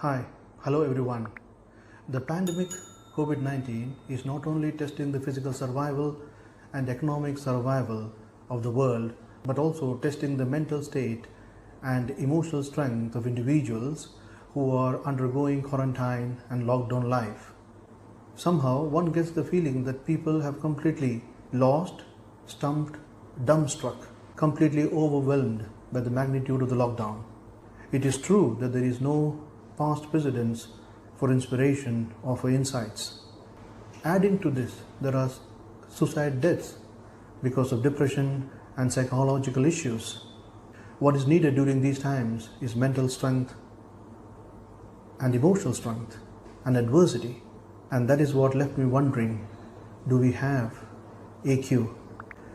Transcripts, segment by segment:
Hi, hello everyone. The pandemic COVID 19 is not only testing the physical survival and economic survival of the world, but also testing the mental state and emotional strength of individuals who are undergoing quarantine and lockdown life. Somehow, one gets the feeling that people have completely lost, stumped, dumbstruck, completely overwhelmed by the magnitude of the lockdown. It is true that there is no past precedence for inspiration or for insights. Adding to this, there are suicide deaths because of depression and psychological issues. What is needed during these times is mental strength and emotional strength and adversity. And that is what left me wondering, do we have AQ?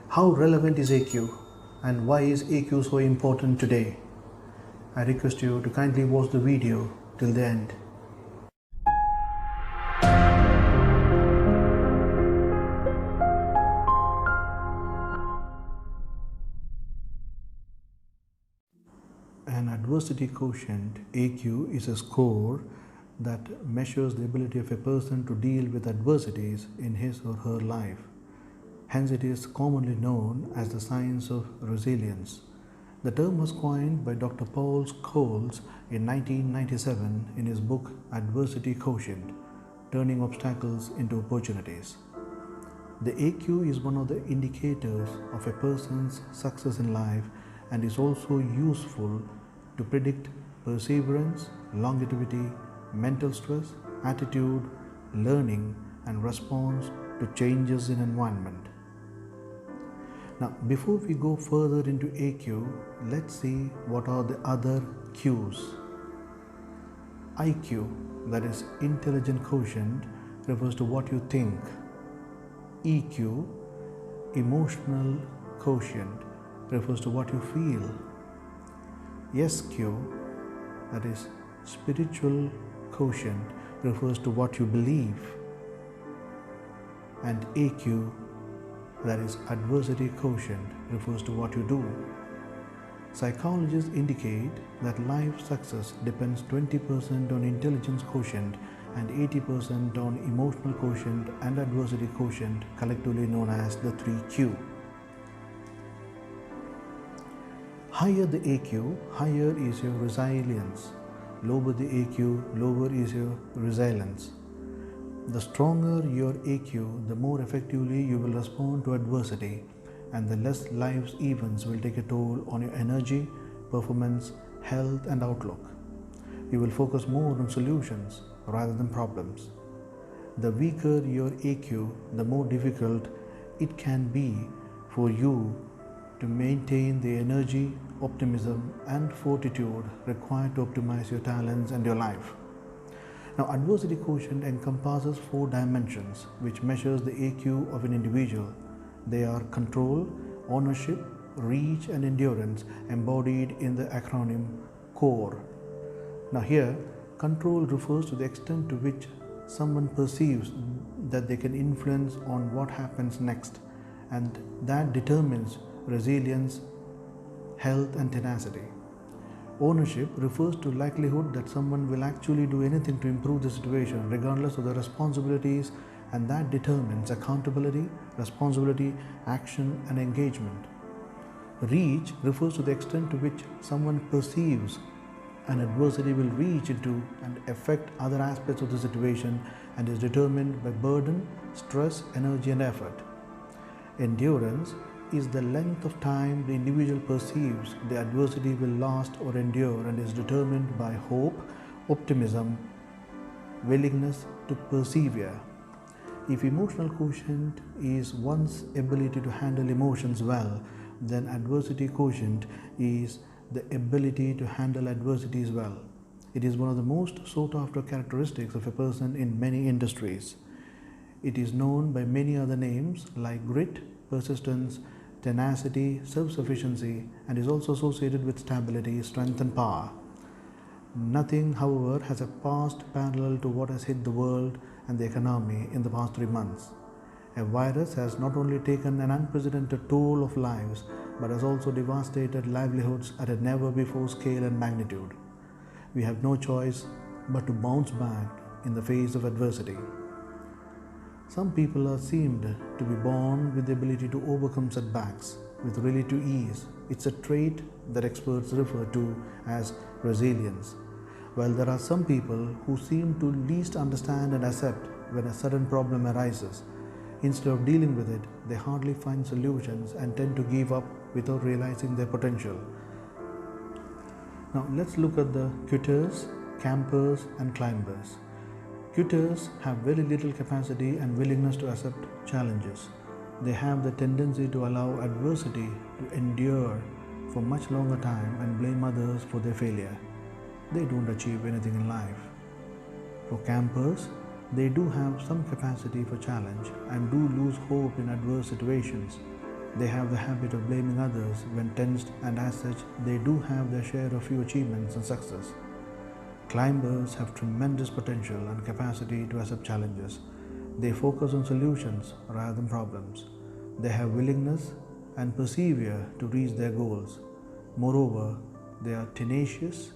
How relevant is AQ? And why is AQ so important today? I request you to kindly watch the video till the end. An adversity quotient, AQ, is a score that measures the ability of a person to deal with adversities in his or her life. Hence, it is commonly known as the science of resilience. The term was coined by Dr. Paul Scholes in 1997 in his book Adversity Quotient: Turning Obstacles into Opportunities. The AQ is one of the indicators of a person's success in life and is also useful to predict perseverance, longevity, mental stress, attitude, learning, and response to changes in environment. Now, before we go further into AQ, let's see what are the other Qs. IQ, that is intelligent quotient, refers to what you think. EQ, emotional quotient, refers to what you feel. SQ, that is spiritual quotient, refers to what you believe. And AQ, that is adversity quotient, refers to what you do. Psychologists indicate that life success depends 20% on intelligence quotient and 80% on emotional quotient and adversity quotient, collectively known as the 3Q. Higher the AQ, higher is your resilience. Lower the AQ, lower is your resilience. The stronger your AQ, the more effectively you will respond to adversity, and the less life's events will take a toll on your energy, performance, health, and outlook. You will focus more on solutions rather than problems. The weaker your AQ, the more difficult it can be for you to maintain the energy, optimism, and fortitude required to optimize your talents and your life. Now, adversity quotient encompasses 4 dimensions which measures the AQ of an individual. They are control, ownership, reach, and endurance, embodied in the acronym CORE. Now here, control refers to the extent to which someone perceives that they can influence on what happens next, and that determines resilience, health, and tenacity. Ownership refers to likelihood that someone will actually do anything to improve the situation regardless of the responsibilities, and that determines accountability, responsibility, action, and engagement. Reach refers to the extent to which someone perceives an adversity will reach into and affect other aspects of the situation and is determined by burden, stress, energy, and effort. Endurance is the length of time the individual perceives the adversity will last or endure and is determined by hope, optimism, willingness to persevere. If emotional quotient is one's ability to handle emotions well, then adversity quotient is the ability to handle adversities well. It is one of the most sought after characteristics of a person in many industries. It is known by many other names like grit, persistence, tenacity, self-sufficiency, and is also associated with stability, strength, and power. Nothing, however, has a past parallel to what has hit the world and the economy in the past 3 months. A virus has not only taken an unprecedented toll of lives, but has also devastated livelihoods at a never-before scale and magnitude. We have no choice but to bounce back in the face of adversity. Some people are seemed to be born with the ability to overcome setbacks with relative ease. It's a trait that experts refer to as resilience. While there are some people who seem to least understand and accept when a sudden problem arises. Instead of dealing with it, they hardly find solutions and tend to give up without realizing their potential. Now let's look at the quitters, campers and climbers. Quitters have very little capacity and willingness to accept challenges. They have the tendency to allow adversity to endure for much longer time and blame others for their failure. They don't achieve anything in life. For campers, they do have some capacity for challenge and do lose hope in adverse situations. They have the habit of blaming others when tensed, and as such, they do have their share of few achievements and success. Climbers have tremendous potential and capacity to accept challenges. They focus on solutions rather than problems. They have willingness and persevere to reach their goals. Moreover, they are tenacious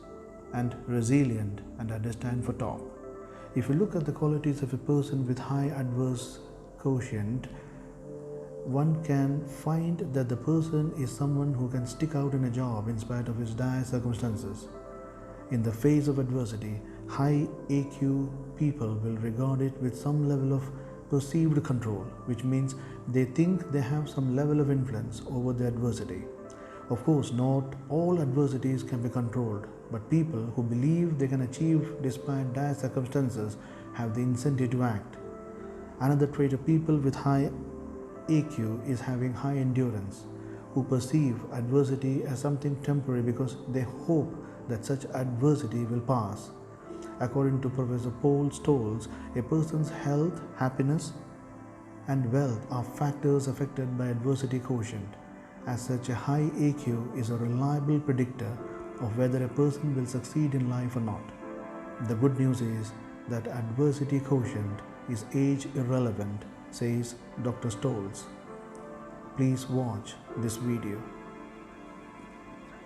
and resilient and understand for top. If you look at the qualities of a person with high adverse quotient, one can find that the person is someone who can stick out in a job in spite of his dire circumstances. In the face of adversity, high AQ people will regard it with some level of perceived control, which means they think they have some level of influence over the adversity. Of course, not all adversities can be controlled, but people who believe they can achieve despite dire circumstances have the incentive to act. Another trait of people with high AQ is having high endurance, who perceive adversity as something temporary because they hope that such adversity will pass. According to Professor Paul Stoles, a person's health, happiness, and wealth are factors affected by adversity quotient. As such, a high AQ is a reliable predictor of whether a person will succeed in life or not. The good news is that adversity quotient is age irrelevant, says Dr. Stoles. Please watch this video.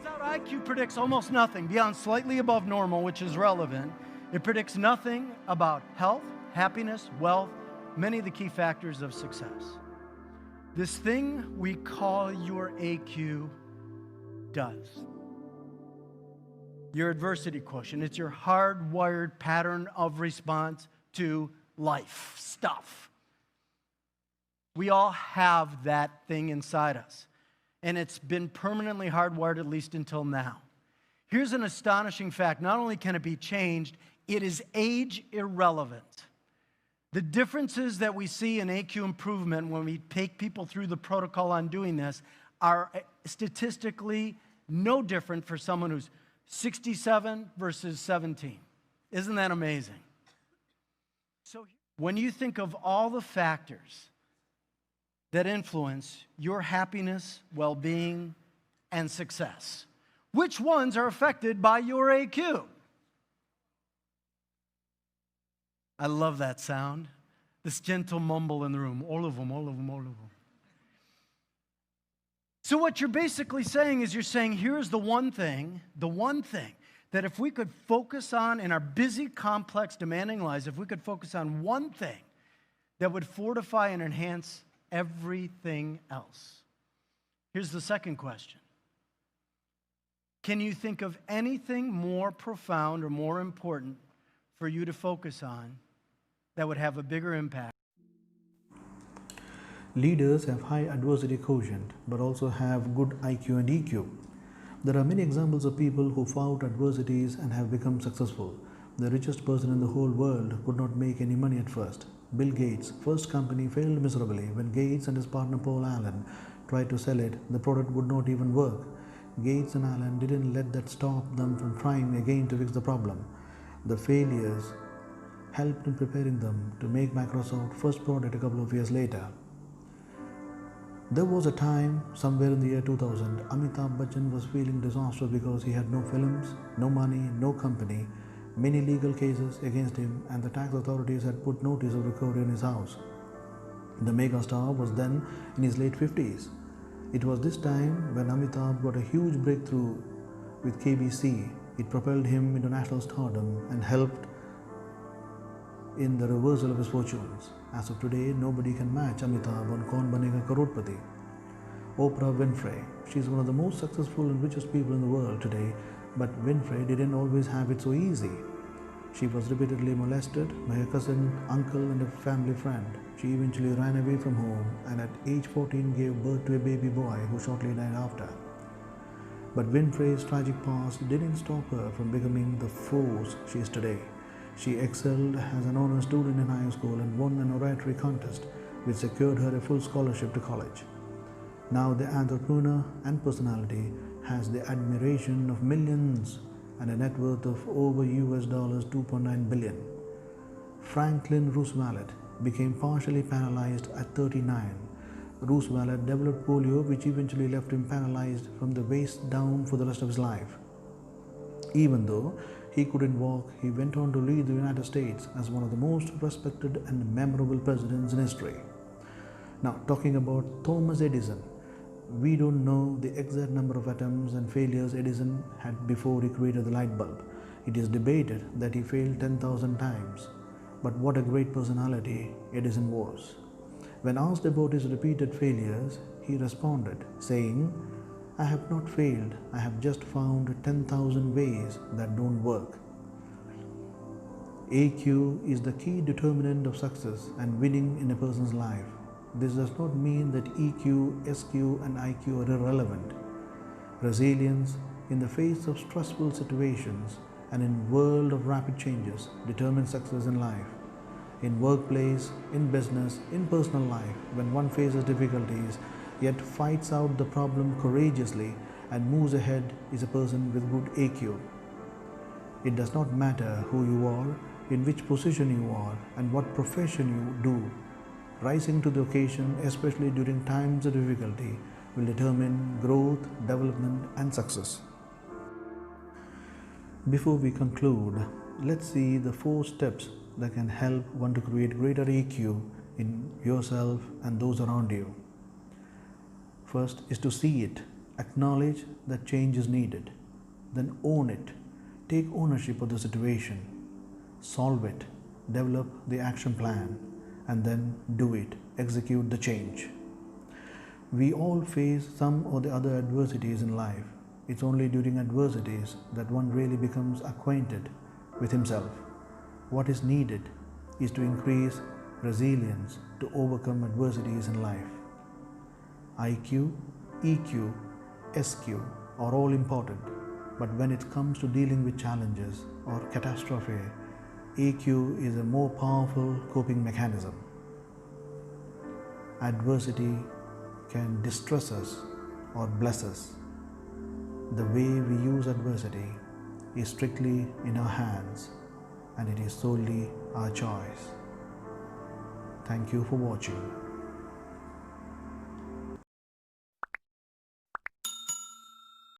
Turns out IQ predicts almost nothing beyond slightly above normal, which is relevant. It predicts nothing about health, happiness, wealth, many of the key factors of success. This thing we call your AQ does. Your adversity quotient, it's your hardwired pattern of response to life stuff. We all have that thing inside us, and it's been permanently hardwired, at least until now. Here's an astonishing fact. Not only can it be changed, it is age irrelevant. The differences that we see in AQ improvement when we take people through the protocol on doing this are statistically no different for someone who's 67 versus 17. Isn't that amazing? So when you think of all the factors that influence your happiness, well-being, and success, which ones are affected by your AQ? I love that sound. This gentle mumble in the room. All of them, all of them, all of them. So what you're basically saying is you're saying, here's the one thing that if we could focus on in our busy, complex, demanding lives, if we could focus on one thing that would fortify and enhance everything else. Here's the second question. Can you think of anything more profound or more important for you to focus on that would have a bigger impact? Leaders have high adversity quotient but also have good IQ and EQ. There are many examples of people who fought adversities and have become successful. The richest person in the whole world could not make any money at first. Bill Gates' first company failed miserably. When Gates and his partner Paul Allen tried to sell it, the product would not even work. Gates and Allen didn't let that stop them from trying again to fix the problem. The failures helped in preparing them to make Microsoft's first product a couple of years later. There was a time, somewhere in the year 2000, Amitabh Bachchan was feeling disastrous because he had no films, no money, no company, many legal cases against him, and the tax authorities had put notice of recovery in his house. The megastar was then in his late 50s. It was this time when Amitabh got a huge breakthrough with KBC It propelled him into national stardom and helped in the reversal of his fortunes. As of today, nobody can match Amitabh on Kaun Banega Crorepati. Oprah Winfrey. She's one of the most successful and richest people in the world today, but Winfrey didn't always have it so easy. She was repeatedly molested by her cousin, uncle, and a family friend. She eventually ran away from home and at age 14 gave birth to a baby boy who shortly died after. But Winfrey's tragic past didn't stop her from becoming the force she is today. She excelled as an honor student in high school and won an oratory contest, which secured her a full scholarship to college. Now the entrepreneur and personality has the admiration of millions and a net worth of over US dollars 2.9 billion. Franklin Roosevelt became partially paralyzed at 39. Roosevelt developed polio, which eventually left him paralyzed from the waist down for the rest of his life. Even though he couldn't walk, he went on to lead the United States as one of the most respected and memorable presidents in history. Now, talking about Thomas Edison, we don't know the exact number of attempts and failures Edison had before he created the light bulb. It is debated that he failed 10,000 times. But what a great personality Edison was. When asked about his repeated failures, he responded, saying, "I have not failed, I have just found 10,000 ways that don't work." AQ is the key determinant of success and winning in a person's life. This does not mean that EQ, SQ, and IQ are irrelevant. Resilience in the face of stressful situations and in a world of rapid changes determines success in life. In workplace, in business, in personal life, when one faces difficulties yet fights out the problem courageously and moves ahead is a person with good AQ. It does not matter who you are, in which position you are, and what profession you do. Rising to the occasion, especially during times of difficulty, will determine growth, development, and success. Before we conclude, let's see the 4 steps that can help one to create greater EQ in yourself and those around you. First is to see it, acknowledge that change is needed, then own it, take ownership of the situation, solve it, develop the action plan, and then do it, execute the change. We all face some or the other adversities in life. It's only during adversities that one really becomes acquainted with himself. What is needed is to increase resilience to overcome adversities in life. IQ, EQ, SQ are all important, but when it comes to dealing with challenges or catastrophe, EQ is a more powerful coping mechanism. Adversity can distress us or bless us. The way we use adversity is strictly in our hands, and it is solely our choice. Thank you for watching.